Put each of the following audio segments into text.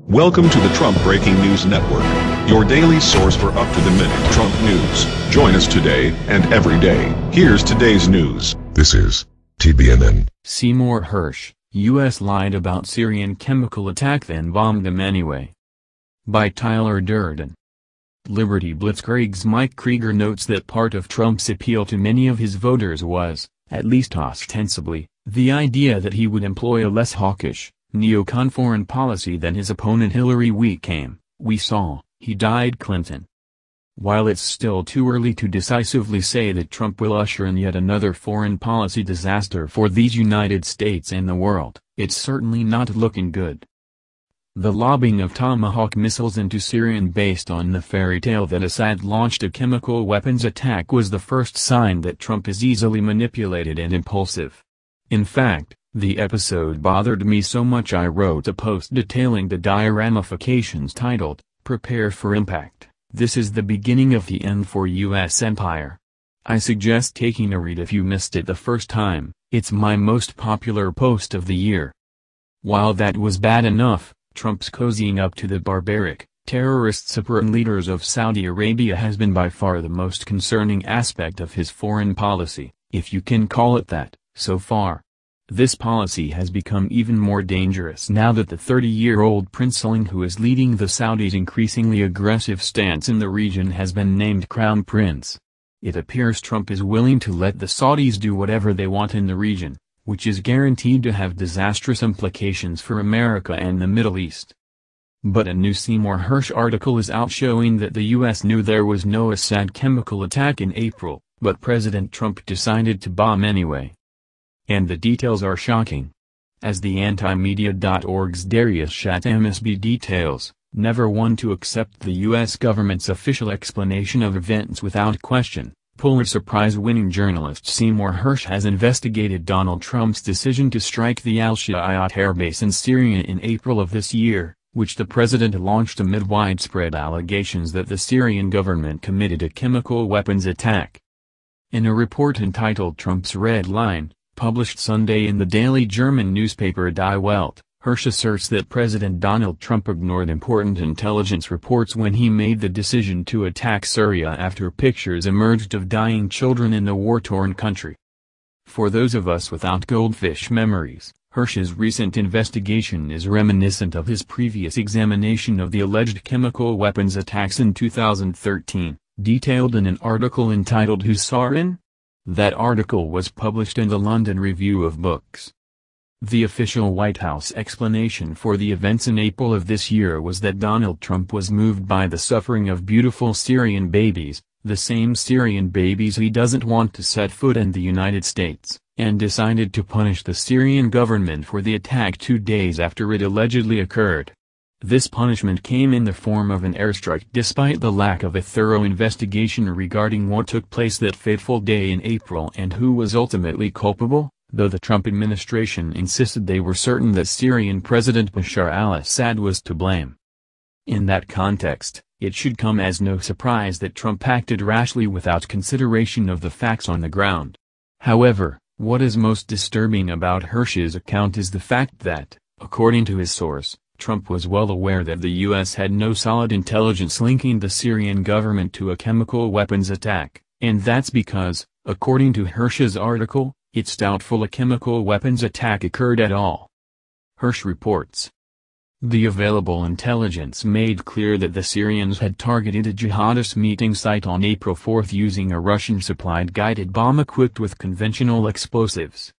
Welcome to the Trump Breaking News Network, your daily source for up-to-the-minute Trump news. Join us today and every day. Here's today's news. This is TBNN. Seymour Hersh, U.S. lied about Syrian chemical attack then bombed them anyway. By Tyler Durden. Liberty Blitzkrieg's Mike Krieger notes that part of Trump's appeal to many of his voters was, at least ostensibly, the idea that he would employ a less hawkish, neocon foreign policy than his opponent Hillary. We saw, he died Clinton. While it's still too early to decisively say that Trump will usher in yet another foreign policy disaster for these United States and the world, it's certainly not looking good. The lobbing of tomahawk missiles into Syrian based on the fairy tale that Assad launched a chemical weapons attack was the first sign that Trump is easily manipulated and impulsive. In fact, the episode bothered me so much I wrote a post detailing the dire ramifications titled, "Prepare for Impact. This is the beginning of the end for U.S. empire." I suggest taking a read if you missed it the first time. It's my most popular post of the year. While that was bad enough, Trump's cozying up to the barbaric, terrorist supreme leaders of Saudi Arabia has been by far the most concerning aspect of his foreign policy, if you can call it that, so far. This policy has become even more dangerous now that the 30-year-old princeling who is leading the Saudis' increasingly aggressive stance in the region has been named Crown Prince. It appears Trump is willing to let the Saudis do whatever they want in the region, which is guaranteed to have disastrous implications for America and the Middle East. But a new Seymour Hersh article is out showing that the U.S. knew there was no Assad chemical attack in April, but President Trump decided to bomb anyway. And the details are shocking. As the antimedia.org's Darius Shatmsb details, never one to accept the U.S. government's official explanation of events without question, Pulitzer Prize-winning journalist Seymour Hersh has investigated Donald Trump's decision to strike the Al-Shayat airbase in Syria in April of this year, which the president launched amid widespread allegations that the Syrian government committed a chemical weapons attack. In a report entitled Trump's Red Line, published Sunday in the daily German newspaper Die Welt, Hersh asserts that President Donald Trump ignored important intelligence reports when he made the decision to attack Syria after pictures emerged of dying children in the war-torn country. For those of us without goldfish memories, Hersh's recent investigation is reminiscent of his previous examination of the alleged chemical weapons attacks in 2013, detailed in an article entitled Who's Sarin? That article was published in the London Review of Books. The official White House explanation for the events in April of this year was that Donald Trump was moved by the suffering of beautiful Syrian babies, the same Syrian babies he doesn't want to set foot in the United States, and decided to punish the Syrian government for the attack 2 days after it allegedly occurred. This punishment came in the form of an airstrike despite the lack of a thorough investigation regarding what took place that fateful day in April and who was ultimately culpable, though the Trump administration insisted they were certain that Syrian President Bashar al-Assad was to blame. In that context, it should come as no surprise that Trump acted rashly without consideration of the facts on the ground. However, what is most disturbing about Hersh's account is the fact that, according to his source, Trump was well aware that the U.S. had no solid intelligence linking the Syrian government to a chemical weapons attack, and that's because, according to Hersh's article, it's doubtful a chemical weapons attack occurred at all. Hersh reports. The available intelligence made clear that the Syrians had targeted a jihadist meeting site on April 4 using a Russian-supplied guided bomb equipped with conventional explosives.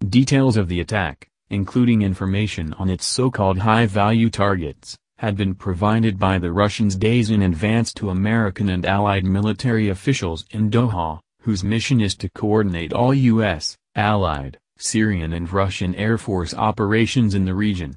Details of the attack, including information on its so-called high-value targets, had been provided by the Russians days in advance to American and Allied military officials in Doha, whose mission is to coordinate all U.S., Allied, Syrian and Russian Air Force operations in the region.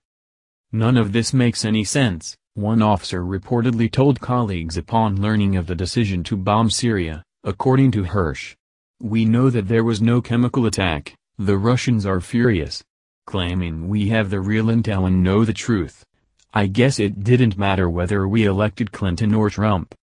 None of this makes any sense, one officer reportedly told colleagues upon learning of the decision to bomb Syria, according to Hersh. We know that there was no chemical attack, the Russians are furious, claiming we have the real intel and know the truth. I guess it didn't matter whether we elected Clinton or Trump.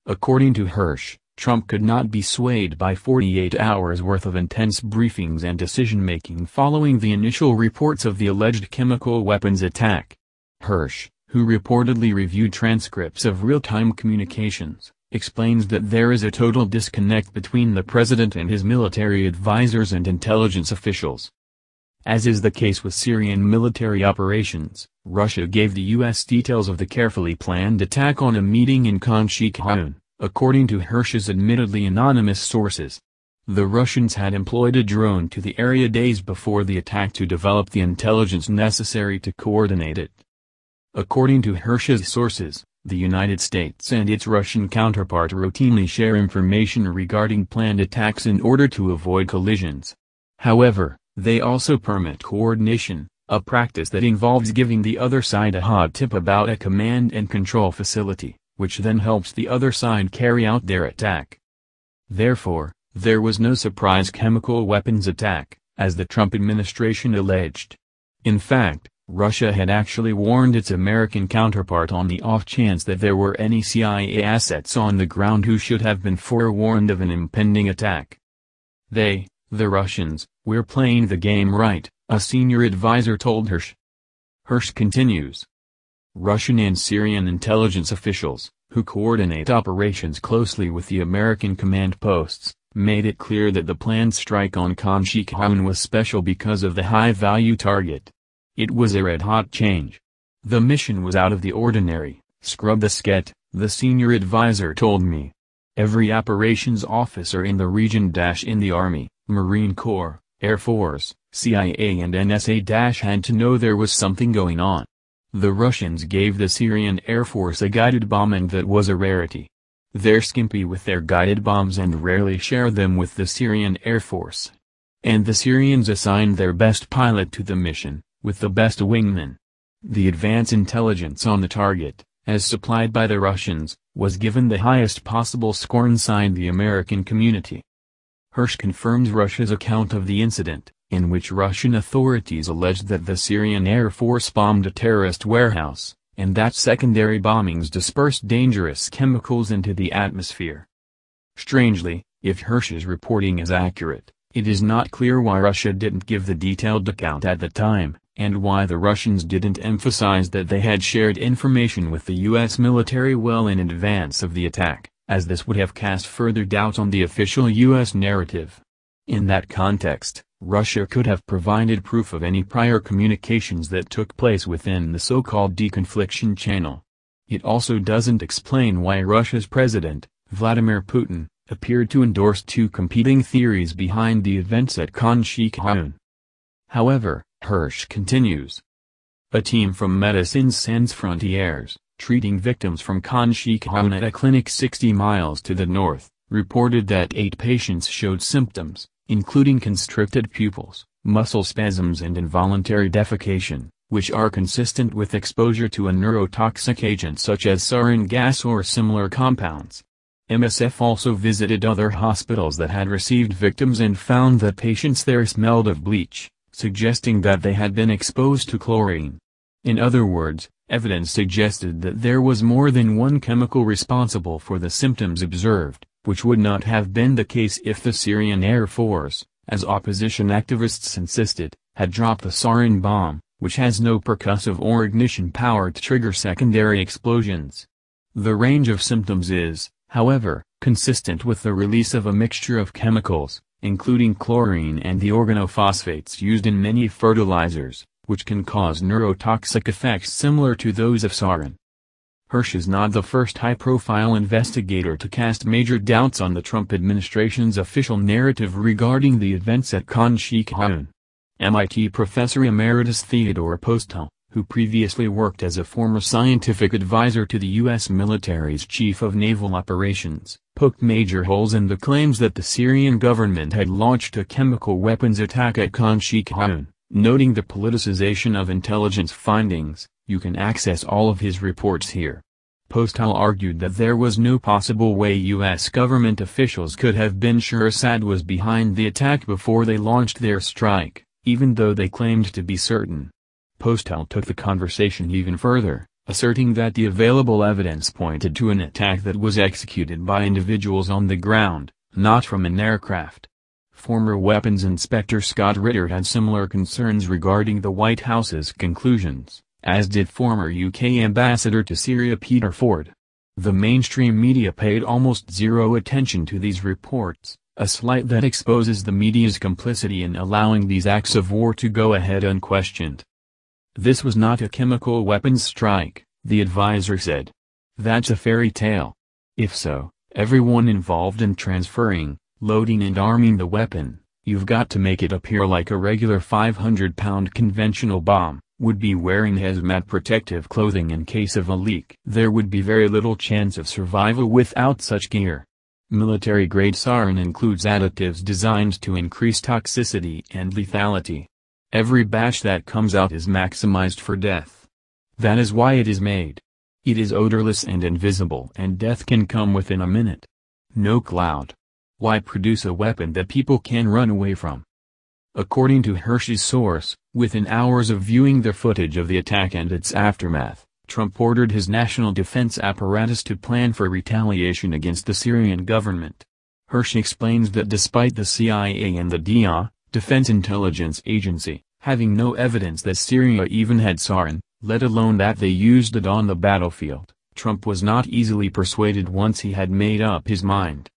According to Hersh, Trump could not be swayed by 48 hours worth of intense briefings and decision-making following the initial reports of the alleged chemical weapons attack. Hersh, who reportedly reviewed transcripts of real-time communications, explains that there is a total disconnect between the president and his military advisors and intelligence officials. As is the case with Syrian military operations, Russia gave the U.S. details of the carefully planned attack on a meeting in Khan Sheikhoun, according to Hersh's admittedly anonymous sources. The Russians had employed a drone to the area days before the attack to develop the intelligence necessary to coordinate it. According to Hersh's sources, the United States and its Russian counterpart routinely share information regarding planned attacks in order to avoid collisions. However, they also permit coordination, a practice that involves giving the other side a hot tip about a command and control facility, which then helps the other side carry out their attack. Therefore, there was no surprise chemical weapons attack, as the Trump administration alleged. In fact, Russia had actually warned its American counterpart on the off chance that there were any CIA assets on the ground who should have been forewarned of an impending attack. The Russians, were playing the game right, a senior advisor told Hersh. Hersh continues. Russian and Syrian intelligence officials, who coordinate operations closely with the American command posts, made it clear that the planned strike on Khan Sheikhoun was special because of the high-value target. It was a red-hot change. The mission was out of the ordinary, scrub the sket, the senior advisor told me. Every operations officer in the region in the Army, Marine Corps, Air Force, CIA and NSA had to know there was something going on. The Russians gave the Syrian Air Force a guided bomb, and that was a rarity. They're skimpy with their guided bombs and rarely share them with the Syrian Air Force. And the Syrians assigned their best pilot to the mission, with the best wingman. The advance intelligence on the target, as supplied by the Russians, was given the highest possible score inside the American community. Hersh confirms Russia's account of the incident, in which Russian authorities alleged that the Syrian Air Force bombed a terrorist warehouse, and that secondary bombings dispersed dangerous chemicals into the atmosphere. Strangely, if Hersh's reporting is accurate, it is not clear why Russia didn't give the detailed account at the time, and why the Russians didn't emphasize that they had shared information with the U.S. military well in advance of the attack, as this would have cast further doubt on the official U.S. narrative. In that context, Russia could have provided proof of any prior communications that took place within the so-called deconfliction channel. It also doesn't explain why Russia's president, Vladimir Putin, appeared to endorse two competing theories behind the events at Khan Sheikhoun. However, Hersh continues. A team from Médecins Sans Frontières, treating victims from Khan Sheikhoun at a clinic 60 miles to the north, reported that 8 patients showed symptoms, including constricted pupils, muscle spasms and involuntary defecation, which are consistent with exposure to a neurotoxic agent such as sarin gas or similar compounds. MSF also visited other hospitals that had received victims and found that patients there smelled of bleach, suggesting that they had been exposed to chlorine. In other words, evidence suggested that there was more than one chemical responsible for the symptoms observed, which would not have been the case if the Syrian Air Force, as opposition activists insisted, had dropped the sarin bomb, which has no percussive or ignition power to trigger secondary explosions. The range of symptoms is, however, consistent with the release of a mixture of chemicals, including chlorine and the organophosphates used in many fertilizers, which can cause neurotoxic effects similar to those of sarin. Hersh is not the first high-profile investigator to cast major doubts on the Trump administration's official narrative regarding the events at Khan Sheikhoun. MIT professor emeritus Theodore Postel, who previously worked as a former scientific advisor to the U.S. military's chief of naval operations, poked major holes in the claims that the Syrian government had launched a chemical weapons attack at Khan Sheikhoun, noting the politicization of intelligence findings. You can access all of his reports here. Postel argued that there was no possible way U.S. government officials could have been sure Assad was behind the attack before they launched their strike, even though they claimed to be certain. Postel took the conversation even further, asserting that the available evidence pointed to an attack that was executed by individuals on the ground, not from an aircraft. Former weapons inspector Scott Ritter had similar concerns regarding the White House's conclusions, as did former UK ambassador to Syria Peter Ford. The mainstream media paid almost zero attention to these reports, a slight that exposes the media's complicity in allowing these acts of war to go ahead unquestioned. This was not a chemical weapons strike, the advisor said. That's a fairy tale. If so, everyone involved in transferring, loading and arming the weapon, you've got to make it appear like a regular 500-pound conventional bomb, would be wearing hazmat protective clothing in case of a leak. There would be very little chance of survival without such gear. Military-grade sarin includes additives designed to increase toxicity and lethality. Every batch that comes out is maximized for death. That is why it is made. It is odorless and invisible, and death can come within a minute. No cloud. Why produce a weapon that people can run away from? According to Hersh's source, within hours of viewing the footage of the attack and its aftermath, Trump ordered his national defense apparatus to plan for retaliation against the Syrian government. Hersh explains that despite the CIA and the DIA, Defense Intelligence Agency, having no evidence that Syria even had sarin, let alone that they used it on the battlefield, Trump was not easily persuaded once he had made up his mind.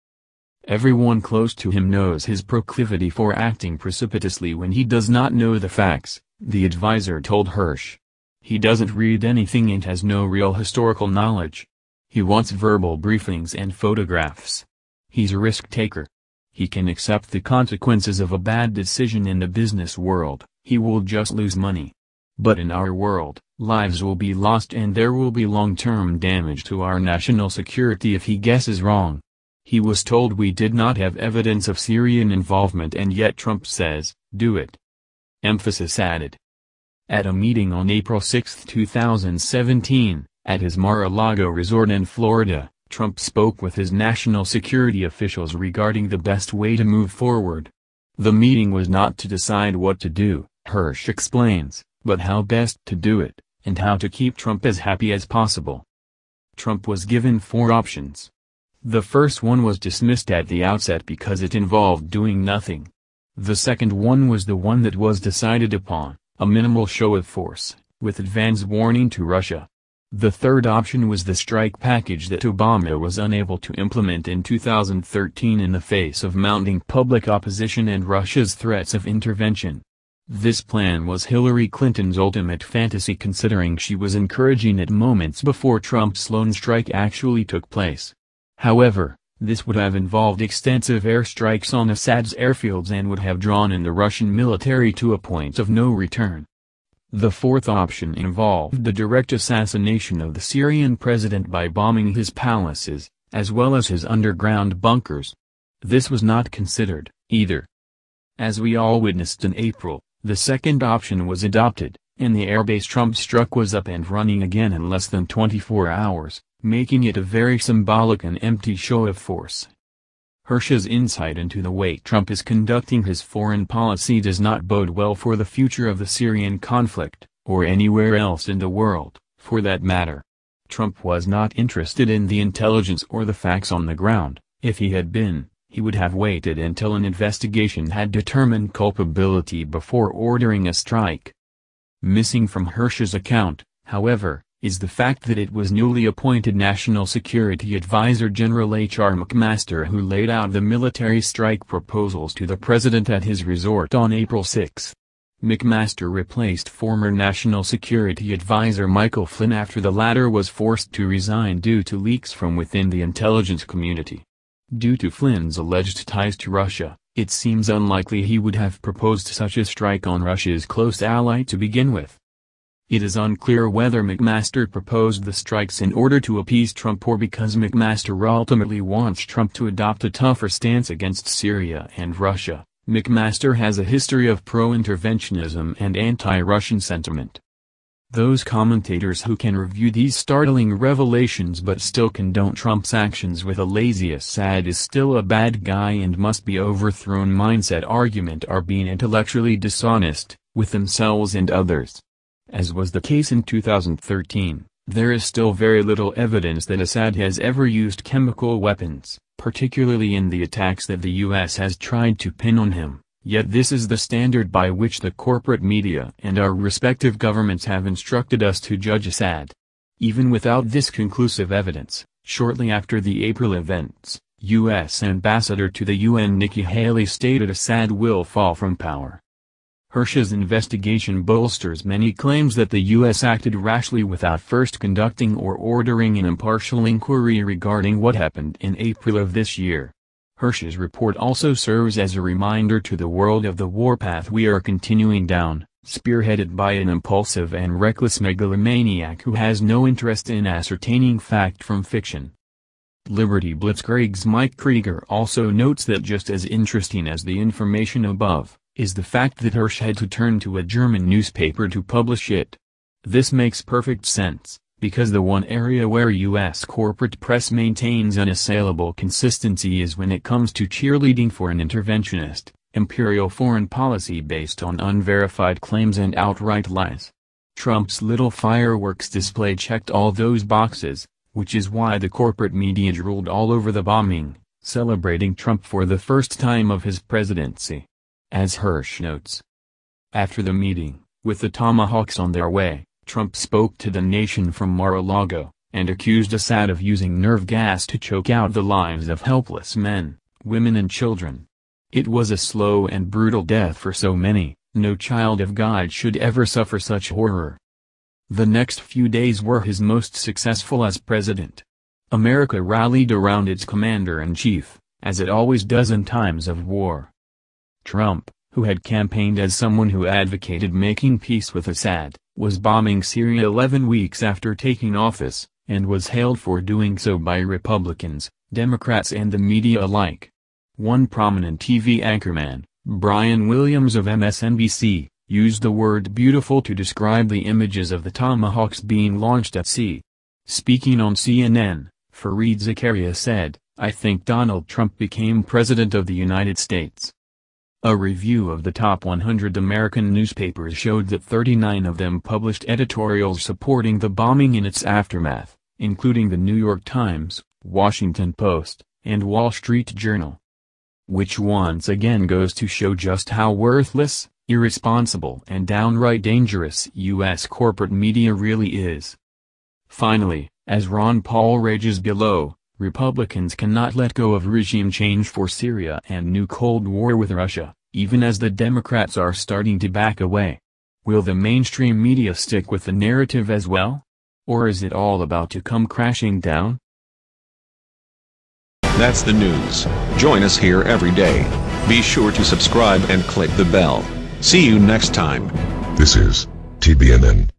Everyone close to him knows his proclivity for acting precipitously when he does not know the facts, the advisor told Hersh. He doesn't read anything and has no real historical knowledge. He wants verbal briefings and photographs. He's a risk-taker. He can accept the consequences of a bad decision in the business world, he will just lose money. But in our world, lives will be lost and there will be long-term damage to our national security if he guesses wrong. He was told we did not have evidence of Syrian involvement and yet Trump says, do it. Emphasis added. At a meeting on April 6, 2017, at his Mar-a-Lago resort in Florida, Trump spoke with his national security officials regarding the best way to move forward. The meeting was not to decide what to do, Hersh explains, but how best to do it, and how to keep Trump as happy as possible. Trump was given 4 options. The first one was dismissed at the outset because it involved doing nothing. The second one was the one that was decided upon, a minimal show of force, with advance warning to Russia. The third option was the strike package that Obama was unable to implement in 2013 in the face of mounting public opposition and Russia's threats of intervention. This plan was Hillary Clinton's ultimate fantasy considering she was encouraging it moments before Trump's lone strike actually took place. However, this would have involved extensive airstrikes on Assad's airfields and would have drawn in the Russian military to a point of no return. The fourth option involved the direct assassination of the Syrian president by bombing his palaces, as well as his underground bunkers. This was not considered, either. As we all witnessed in April, the second option was adopted, and the airbase Trump struck was up and running again in less than 24 hours. Making it a very symbolic and empty show of force. Hersh's insight into the way Trump is conducting his foreign policy does not bode well for the future of the Syrian conflict, or anywhere else in the world, for that matter. Trump was not interested in the intelligence or the facts on the ground. If he had been, he would have waited until an investigation had determined culpability before ordering a strike. Missing from Hersh's account, however, is the fact that it was newly appointed National Security Advisor General H.R. McMaster who laid out the military strike proposals to the president at his resort on April 6. McMaster replaced former National Security Advisor Michael Flynn after the latter was forced to resign due to leaks from within the intelligence community. Due to Flynn's alleged ties to Russia, it seems unlikely he would have proposed such a strike on Russia's close ally to begin with. It is unclear whether McMaster proposed the strikes in order to appease Trump or because McMaster ultimately wants Trump to adopt a tougher stance against Syria and Russia. McMaster has a history of pro-interventionism and anti-Russian sentiment. Those commentators who can review these startling revelations but still condone Trump's actions with a lazy Assad is still a bad guy and must be overthrown mindset argument are being intellectually dishonest, with themselves and others. As was the case in 2013, there is still very little evidence that Assad has ever used chemical weapons, particularly in the attacks that the U.S. has tried to pin on him. Yet this is the standard by which the corporate media and our respective governments have instructed us to judge Assad. Even without this conclusive evidence, shortly after the April events, U.S. Ambassador to the UN Nikki Haley stated Assad will fall from power. Hersh's investigation bolsters many claims that the U.S. acted rashly without first conducting or ordering an impartial inquiry regarding what happened in April of this year. Hersh's report also serves as a reminder to the world of the warpath we are continuing down, spearheaded by an impulsive and reckless megalomaniac who has no interest in ascertaining fact from fiction. Liberty Blitzkrieg's Mike Krieger also notes that just as interesting as the information above, is the fact that Hersh had to turn to a German newspaper to publish it. This makes perfect sense, because the one area where U.S. corporate press maintains unassailable consistency is when it comes to cheerleading for an interventionist, imperial foreign policy based on unverified claims and outright lies. Trump's little fireworks display checked all those boxes, which is why the corporate media drooled all over the bombing, celebrating Trump for the first time of his presidency. As Hersh notes. After the meeting, with the tomahawks on their way, Trump spoke to the nation from Mar-a-Lago, and accused Assad of using nerve gas to choke out the lives of helpless men, women and children. It was a slow and brutal death for so many, no child of God should ever suffer such horror. The next few days were his most successful as president. America rallied around its commander-in-chief, as it always does in times of war. Trump, who had campaigned as someone who advocated making peace with Assad, was bombing Syria 11 weeks after taking office, and was hailed for doing so by Republicans, Democrats and the media alike. One prominent TV anchorman, Brian Williams of MSNBC, used the word beautiful to describe the images of the tomahawks being launched at sea. Speaking on CNN, Fareed Zakaria said, "I think Donald Trump became President of the United States." A review of the top 100 American newspapers showed that 39 of them published editorials supporting the bombing in its aftermath, including the New York Times, Washington Post, and Wall Street Journal. Which once again goes to show just how worthless, irresponsible and downright dangerous U.S. corporate media really is. Finally, as Ron Paul rages below, Republicans cannot let go of regime change for Syria and new Cold War with Russia, even as the Democrats are starting to back away. Will the mainstream media stick with the narrative as well? Or is it all about to come crashing down? That's the news. Join us here every day. Be sure to subscribe and click the bell. See you next time. This is TBNN.